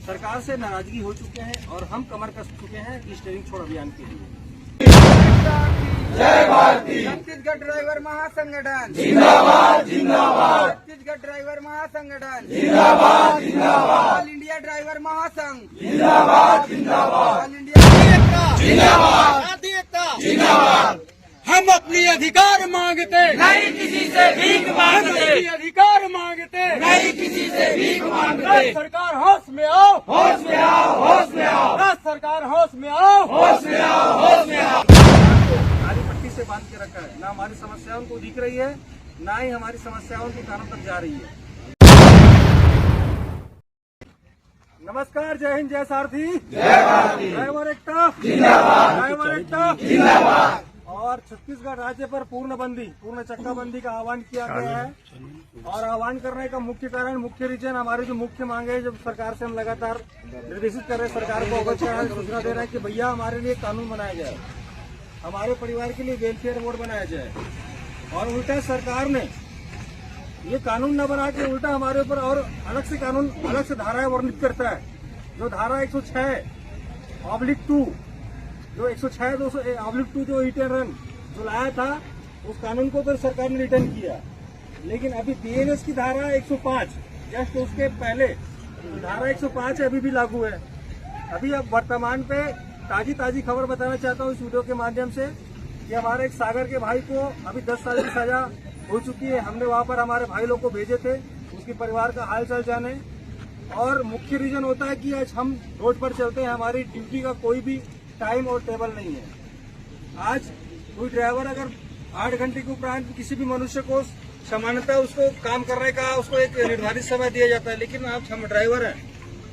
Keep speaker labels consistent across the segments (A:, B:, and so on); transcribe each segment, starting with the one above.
A: सरकार से नाराजगी हो चुके हैं और हम कमर कस चुके हैं स्टीयरिंग छोड़ अभियान के लिए।
B: जय भारती।
C: छत्तीसगढ़ ड्राइवर महासंगठन
B: जिंदाबाद जिंदाबाद।
C: छत्तीसगढ़ ड्राइवर महासंगठन
B: जिंदाबाद जिंदाबाद।
C: ऑल इंडिया ड्राइवर महासंघ
B: जिंदाबाद जिंदाबाद।
C: ऑल इंडिया
B: जिंदाबाद जिंदाबाद।
A: हम अपनी अधिकार मांगते
B: नहीं किसी से भीख मांगते,
A: अधिकार मांगते
B: नहीं किसी से भीख मांगते।
A: सरकार होश में आओ,
B: होश में आओ, होश में आओ,
A: सरकार होश में आओ,
B: होश में आओ, होश में आओ।
A: काली पट्टी से बांध के रखा है, ना हमारी समस्याओं को दिख रही है, ना ही हमारी समस्याओं के कानों तक जा रही है। नमस्कार, जय हिंद, जय सारथी,
B: जय भारती।
A: ड्राइवर एकता
B: जिंदाबाद,
A: ड्राइवर एकता
B: जिंदाबाद।
A: और छत्तीसगढ़ राज्य पर पूर्ण चक्काबंदी का आह्वान किया गया है। और आह्वान करने का मुख्य कारण, मुख्य रीजन, हमारी जो मुख्य मांग है, जब सरकार से हम लगातार निर्देशित कर रहे हैं, सरकार को अवगत कराने की सूचना दे रहे हैं कि भैया हमारे लिए कानून बनाया जाए, हमारे परिवार के लिए वेलफेयर बोर्ड बनाया जाए। और उल्टा सरकार ने ये कानून न बना के उल्टा हमारे ऊपर और अलग से कानून, अलग से धाराएं वर्णित करता है। जो धारा 106/2 जो 106/2 जो हिट एंड रन जो लाया था, उस कानून को तो सरकार ने रिटर्न किया। लेकिन अभी बीएनएस की धारा 105 जस्ट उसके पहले धारा 105 अभी भी लागू है। अभी अब वर्तमान पे ताजी खबर बताना चाहता हूँ इस वीडियो के माध्यम से कि हमारे एक सागर के भाई को अभी 10 साल की सजा हो चुकी है। हमने वहाँ पर हमारे भाई लोग को भेजे थे उसके परिवार का हाल चाल जाने। और मुख्य रीजन होता है कि आज हम रोड पर चलते हैं, हमारी ड्यूटी का कोई भी टाइम और टेबल नहीं है। आज कोई ड्राइवर अगर 8 घंटे के उपरांत किसी भी मनुष्य को सामान्यतः उसको काम करने का उसको एक निर्धारित समय दिया जाता है, लेकिन आज हम ड्राइवर हैं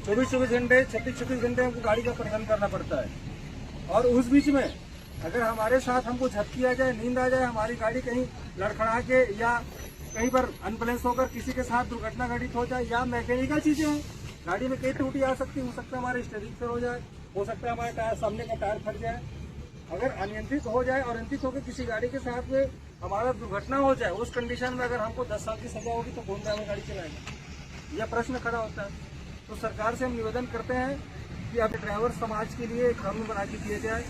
A: 24 घंटे 36 घंटे हमको गाड़ी का परिवहन करना पड़ता है। और उस बीच में अगर हमारे साथ हमको झपकी आ जाए, नींद आ जाए, हमारी गाड़ी कहीं लड़खड़ा के या कहीं पर अनबैलेंस होकर किसी के साथ दुर्घटना घटित हो जाए, या मैकेनिकल चीजें हैं, गाड़ी में कई त्रुटि आ सकती है, हो सकता है हमारी स्टीयरिंग फेल हो जाए, हो सकता है हमारा टायर, सामने का टायर फट जाए। अगर अनियंत्रित हो जाए और अनियंत्रित होकर किसी गाड़ी के साथ में हमारा दुर्घटना हो जाए, उस कंडीशन में अगर हमको 10 साल की सजा होगी तो कौन ड्राइवर गाड़ी चलाएगा, यह प्रश्न खड़ा होता है। तो सरकार से हम निवेदन करते हैं कि अब ड्राइवर समाज के लिए कानून बना के दिया जाए।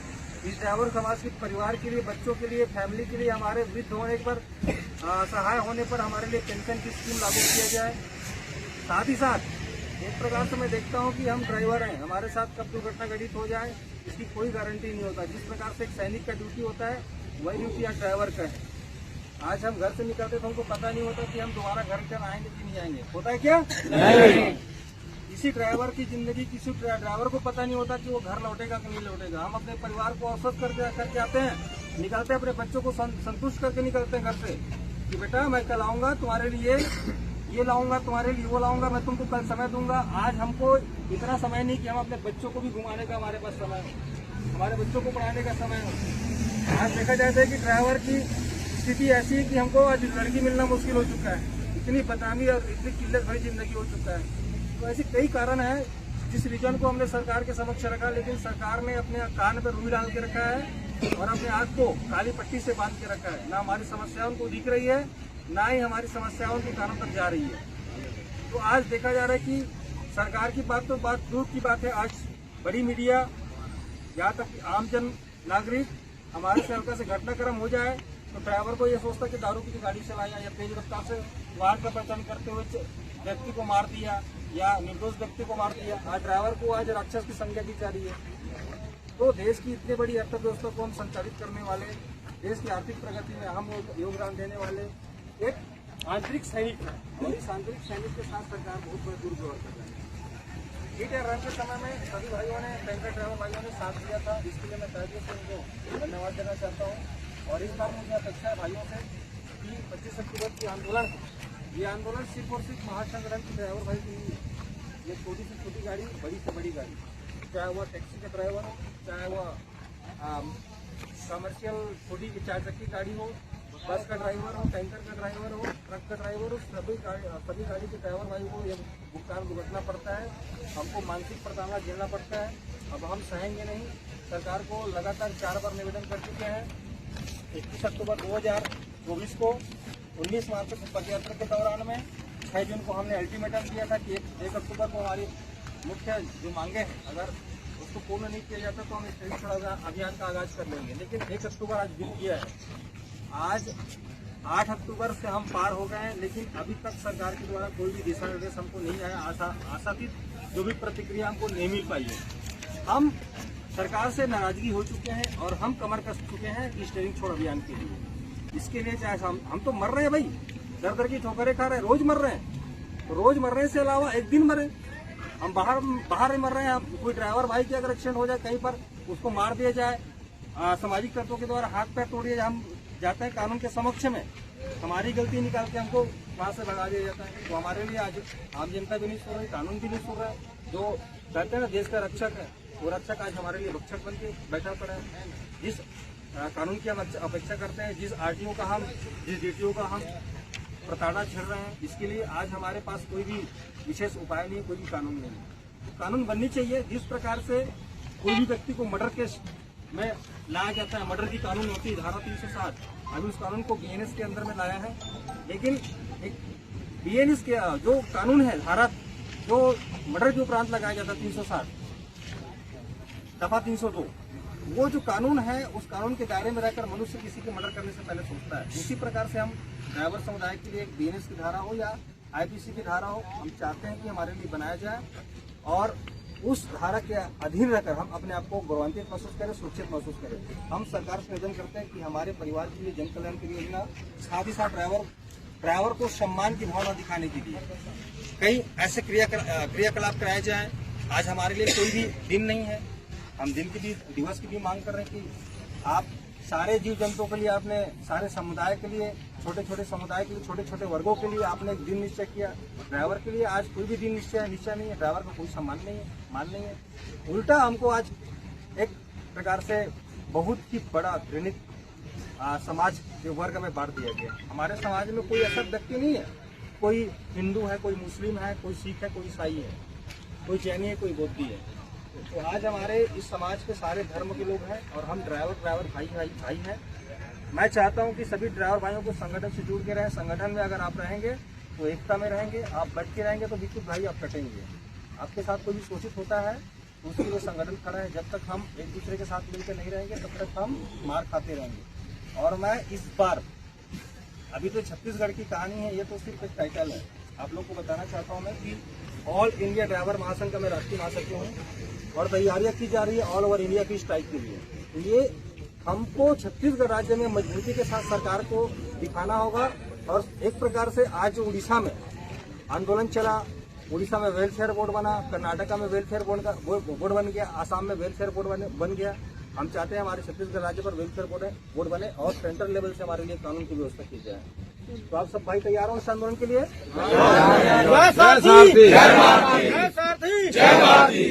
A: इस ड्राइवर समाज के परिवार के लिए, बच्चों के लिए, फैमिली के लिए, हमारे वृद्ध होने पर, सहाय होने पर हमारे लिए पेंशन की स्कीम लागू किया जाए। साथ ही साथ एक प्रकार से मैं देखता हूं कि हम ड्राइवर हैं, हमारे साथ कब दुर्घटना घटित हो जाए इसकी कोई गारंटी नहीं होता। जिस प्रकार से एक सैनिक का ड्यूटी होता है, वही ड्यूटी आज ड्राइवर का है। आज हम घर से निकलते तो हमको पता नहीं होता कि हम दोबारा घर पर आएंगे कि नहीं आएंगे, होता है क्या? नहीं। किसी ड्राइवर की जिंदगी, किसी ड्राइवर को पता नहीं होता कि वो घर लौटेगा कि नहीं लौटेगा। हम अपने परिवार को आश्वस्त करके आते हैं, निकलते हैं, अपने बच्चों को संतुष्ट करके निकलते हैं घर से कि बेटा मैं कल आऊंगा तुम्हारे लिए, ये लाऊंगा तुम्हारे लिए, वो लाऊंगा, मैं तुमको कल समय दूंगा। आज हमको इतना समय नहीं कि हम अपने बच्चों को भी घुमाने का हमारे पास समय हो, हमारे बच्चों को पढ़ाने का समय हो। आज देखा जाता है कि ड्राइवर की स्थिति ऐसी है कि हमको आज लड़की मिलना मुश्किल हो चुका है, इतनी बदनामी और इतनी किल्लत भरी जिंदगी हो चुका है। तो ऐसे कई कारण हैं जिस रीजन को हमने सरकार के समक्ष रखा, लेकिन सरकार ने अपने कान पर रुई डाल के रखा है और अपने आँख को काली पट्टी से बांध के रखा है। ना हमारी समस्याओं को दिख रही है, ना ही हमारी समस्याओं के कानों तक जा रही है। तो आज देखा जा रहा है कि सरकार की बात तो बात दूर की बात है, आज बड़ी मीडिया, यहाँ तक कि आम जन नागरिक हमारे से हल्का से घटनाक्रम हो जाए तो ड्राइवर को ये सोचता कि दारू की गाड़ी चलाया या तेज रफ्तार से वाहन का परिचालन करते हुए व्यक्ति को मार दिया या निर्दोष व्यक्ति को मार दिया। आज ड्राइवर को आज राक्षस की संज्ञा दी जा रही है। तो देश की इतनी बड़ी अर्थव्यवस्था को हम संचालित करने वाले, देश की आर्थिक प्रगति में अहम योगदान देने वाले एक आंतरिक सैनिक है, और इस आंतरिक सैनिक के साथ सरकार बहुत बड़ा दुर्व्यवहार कर रही है। हिट एंड रन के समय में सभी भाइयों ने, टैंकर ड्राइवर भाइयों ने साथ दिया था, इसके लिए मैं तहे दिल से उनको धन्यवाद देना चाहता हूँ। और इस बार मुझे अपेक्षा है भाइयों से कि 25 अक्टूबर की आंदोलन, ये आंदोलन सिर्फ और सिर्फ महासंगठन के ड्राइवर भाई की नहीं है। ये छोटी से छोटी गाड़ी, बड़ी से बड़ी गाड़ी, चाहे वह टैक्सी का ड्राइवर हो, चाहे वह कमर्शियल छोटी 4 चक्की गाड़ी हो, बस का ड्राइवर हो, टैंकर का ड्राइवर हो, ट्रक का ड्राइवर हो, सभी गाड़ी के ड्राइवर भाई को ये भुगतान भुगतना पड़ता है। हमको मानसिक प्रताड़ना झेलना पड़ता है। अब हम सहेंगे नहीं। सरकार को लगातार 4 बार निवेदन कर चुके हैं। 21 अक्टूबर 2024 को, 19 मार्च को पदयात्रा के दौरान में, 6 जून को हमने अल्टीमेटम दिया था कि 1 अक्टूबर को हमारी मुख्य जो मांगे हैं, अगर उसको पूर्ण नहीं किया जाता तो हम स्ट्रीट छोड़ो अभियान का आगाज कर लेंगे। लेकिन 1 अक्टूबर आज बीत गया है, आज 8 अक्टूबर से हम पार हो गए हैं, लेकिन अभी तक सरकार के द्वारा कोई भी दिशा निर्देश हमको नहीं आया। आशातीत जो भी प्रतिक्रिया हमको नहीं मिल पाई है। हम सरकार से नाराजगी हो चुके हैं और हम कमर कस चुके हैं कि स्टीयरिंग छोड़ अभियान के लिए। इसके लिए चाहे हम तो मर रहे हैं भाई, दर दर की ठोकरें खा रहे हैं, रोज मर रहे हैं। तो रोज मरने से अलावा एक दिन मरे, हम बाहर मर रहे हैं। कोई ड्राइवर भाई की अगर एक्सीडेंट हो जाए कहीं पर, उसको मार दिया जाए, सामाजिक तत्वों के द्वारा हाथ पैर तोड़ दिया जाए, हम जाते हैं कानून के समक्ष में, हमारी गलती निकाल के हमको वहाँ से भगा दिया जाता है। तो हमारे लिए आज आम जनता भी नहीं सुन रही, कानून भी नहीं सुन रहा है। जो कहते हैं ना देश का रक्षक है, वो रक्षक आज हमारे लिए भक्षक बन के बैठा पड़ा है। जिस कानून की हम अपेक्षा करते हैं, जिस आरटीओ का हम, जिस डीटीओ का हम प्रताड़ना छिड़ रहे हैं, इसके लिए आज हमारे पास कोई भी विशेष उपाय नहीं, कोई भी कानून नहीं है। तो कानून बननी चाहिए। जिस प्रकार से कोई भी व्यक्ति को मर्डर केस में लाया जाता है, मर्डर की कानून होती है धारा 307, अभी उस कानून को बीएनएस के अंदर में लाया है। लेकिन एक बीएनएस के जो कानून है, धारा जो मर्डर के उपरांत लगाया जाता है 307 दफा 302, वो जो कानून है, उस कानून के दायरे में रहकर मनुष्य किसी के मर्डर करने से पहले सोचता है। उसी प्रकार से हम ड्राइवर समुदाय के लिए एक बीएनएस की धारा हो या आईपीसी की धारा हो, हम चाहते हैं कि हमारे लिए बनाया जाए और उस धारा के अधीन रहकर हम अपने आप को गौरवान्वित महसूस करें, सुरक्षित महसूस करें। हम सरकार से निवेदन करते हैं कि हमारे परिवार के लिए जन कल्याण की योजना, साथ ही साथ ड्राइवर को सम्मान की भावना दिखाने के लिए कई ऐसे क्रियाकलाप कराए जाए। आज हमारे लिए कोई भी दिन नहीं है, हम दिन की भी, दिवस की भी मांग कर रहे हैं कि आप सारे जीव जंतुओं के लिए, आपने सारे समुदाय के लिए, छोटे छोटे समुदाय के लिए, छोटे छोटे वर्गों के लिए आपने एक दिन निश्चय किया। ड्राइवर के लिए आज कोई भी दिन निश्चय नहीं है। ड्राइवर का कोई सम्मान नहीं है, मान नहीं है। उल्टा हमको आज एक प्रकार से बहुत ही बड़ा घृणित समाज के वर्ग में बांट दिया गया। हमारे समाज में कोई ऐसा व्यक्ति नहीं है, कोई हिंदू है, कोई मुस्लिम है, कोई सिख है, कोई ईसाई है, कोई जैनी है, कोई बौद्धी है। तो आज हमारे इस समाज के सारे धर्म के लोग हैं और हम ड्राइवर भाई हैं। मैं चाहता हूं कि सभी ड्राइवर भाइयों को संगठन से जुड़ के रहें। संगठन में अगर आप रहेंगे तो एकता में रहेंगे, आप बैठ के रहेंगे तो बिल्कुल भाई आप कटेंगे। आपके साथ कोई भी शोषित होता है तो उसके लिए संगठन खड़ा है। जब तक हम एक दूसरे के साथ मिलकर नहीं रहेंगे तब तक हम मार खाते रहेंगे। और मैं इस बार, अभी तो छत्तीसगढ़ की कहानी है, ये तो सिर्फ एक टाइटल है, आप लोग को बताना चाहता हूँ मैं कि ऑल इंडिया ड्राइवर महासंघ का मैं राष्ट्रीय महासचिव हूँ और तैयारियां की जा रही है ऑल ओवर इंडिया की स्ट्राइक के लिए। तो ये हमको छत्तीसगढ़ राज्य में मजबूती के साथ सरकार को दिखाना होगा। और एक प्रकार से आज उड़ीसा में आंदोलन चला, उड़ीसा में वेलफेयर बोर्ड बना, कर्नाटका में वेलफेयर बोर्ड बन गया, आसाम में वेलफेयर बोर्ड बन गया। हम चाहते हैं हमारे छत्तीसगढ़ राज्य पर वेलफेयर बोर्ड बने और सेंट्रल लेवल से हमारे लिए कानून की व्यवस्था की जाए। तो आप सब भाई तैयार हो इस आंदोलन के लिए?
B: जय सारथी, जय सारथी, जय सारथी, जय सारथी।